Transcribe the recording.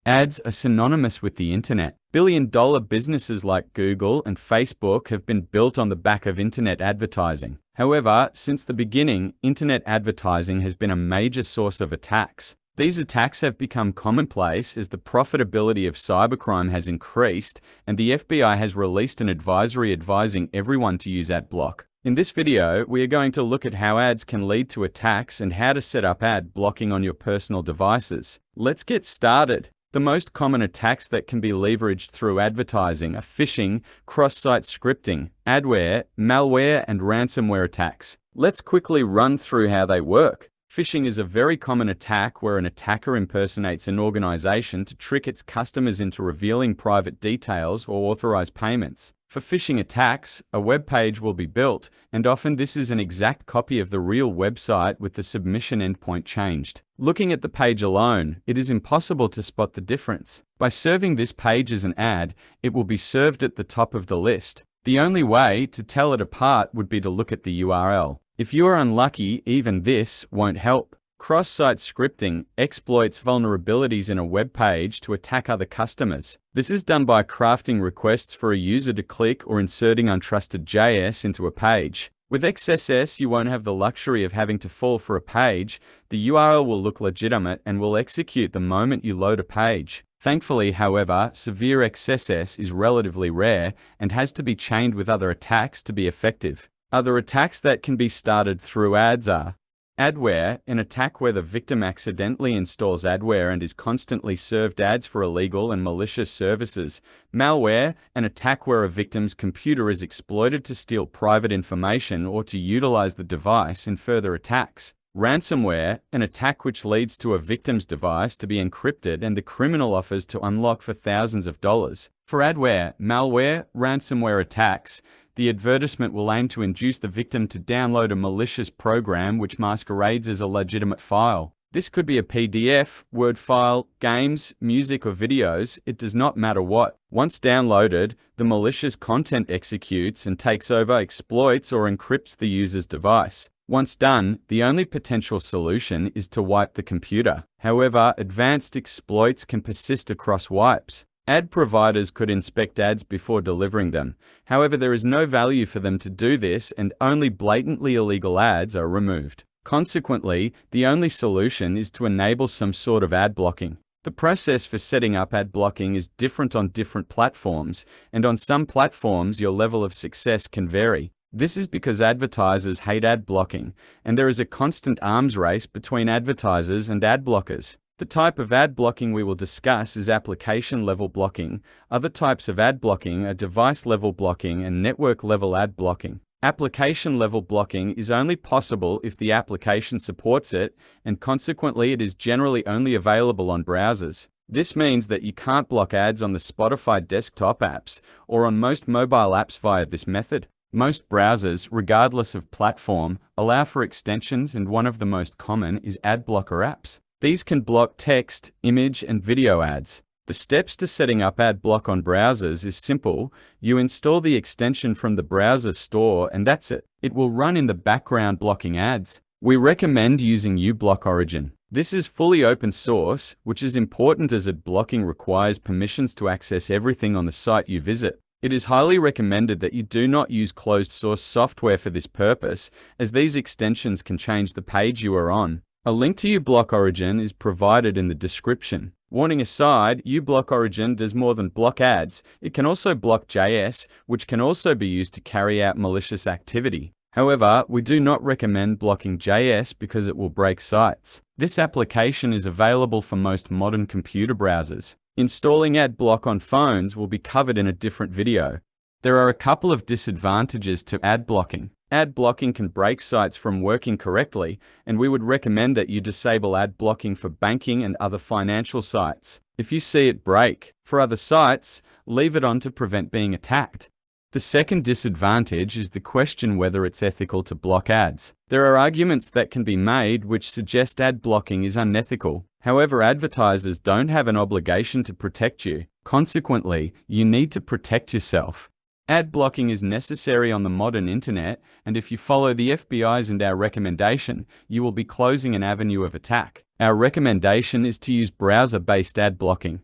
Ads are synonymous with the internet. Billion-dollar businesses like Google and Facebook have been built on the back of internet advertising. However, since the beginning, internet advertising has been a major source of attacks. These attacks have become commonplace as the profitability of cybercrime has increased, and the FBI has released an advisory advising everyone to use AdBlock. In this video, we are going to look at how ads can lead to attacks and how to set up ad blocking on your personal devices. Let's get started. The most common attacks that can be leveraged through advertising are phishing, cross-site scripting, adware, malware, and ransomware attacks. Let's quickly run through how they work. Phishing is a very common attack where an attacker impersonates an organization to trick its customers into revealing private details or authorized payments. For phishing attacks, a web page will be built, and often this is an exact copy of the real website with the submission endpoint changed. Looking at the page alone, it is impossible to spot the difference. By serving this page as an ad, it will be served at the top of the list. The only way to tell it apart would be to look at the URL. If you are unlucky, even this won't help. Cross-site scripting exploits vulnerabilities in a web page to attack other customers. This is done by crafting requests for a user to click or inserting untrusted JS into a page. With XSS, you won't have the luxury of having to fall for a page. The URL will look legitimate and will execute the moment you load a page. Thankfully, however, severe XSS is relatively rare and has to be chained with other attacks to be effective. Other attacks that can be started through ads are adware, an attack where the victim accidentally installs adware and is constantly served ads for illegal and malicious services. Malware, an attack where a victim's computer is exploited to steal private information or to utilize the device in further attacks. Ransomware, an attack which leads to a victim's device to be encrypted and the criminal offers to unlock for thousands of dollars. For adware, malware, ransomware attacks, the advertisement will aim to induce the victim to download a malicious program which masquerades as a legitimate file. This could be a PDF, Word file, games, music, or videos. It does not matter what. Once downloaded, the malicious content executes and takes over, exploits, or encrypts the user's device. Once done, the only potential solution is to wipe the computer. However, advanced exploits can persist across wipes. Ad providers could inspect ads before delivering them. However, there is no value for them to do this, and only blatantly illegal ads are removed. Consequently, the only solution is to enable some sort of ad blocking. The process for setting up ad blocking is different on different platforms, and on some platforms your level of success can vary. This is because advertisers hate ad blocking, and there is a constant arms race between advertisers and ad blockers. The type of ad blocking we will discuss is application-level blocking. Other types of ad blocking are device-level blocking and network-level ad blocking. Application-level blocking is only possible if the application supports it, and consequently it is generally only available on browsers. This means that you can't block ads on the Spotify desktop apps or on most mobile apps via this method. Most browsers, regardless of platform, allow for extensions, and one of the most common is ad blocker apps. These can block text, image, and video ads. The steps to setting up ad block on browsers is simple. You install the extension from the browser store and that's it. It will run in the background blocking ads. We recommend using uBlock Origin. This is fully open source, which is important as ad blocking requires permissions to access everything on the site you visit. It is highly recommended that you do not use closed source software for this purpose, as these extensions can change the page you are on. A link to uBlock Origin is provided in the description. Warning aside, uBlock Origin does more than block ads. It can also block JS, which can also be used to carry out malicious activity. However, we do not recommend blocking JS because it will break sites. This application is available for most modern computer browsers. Installing ad block on phones will be covered in a different video. There are a couple of disadvantages to ad blocking. Ad blocking can break sites from working correctly, and we would recommend that you disable ad blocking for banking and other financial sites. If you see it break, for other sites, leave it on to prevent being attacked. The second disadvantage is the question whether it's ethical to block ads. There are arguments that can be made which suggest ad blocking is unethical. However, advertisers don't have an obligation to protect you. Consequently, you need to protect yourself. Ad blocking is necessary on the modern internet, and if you follow the FBI's and our recommendation, you will be closing an avenue of attack. Our recommendation is to use browser-based ad blocking.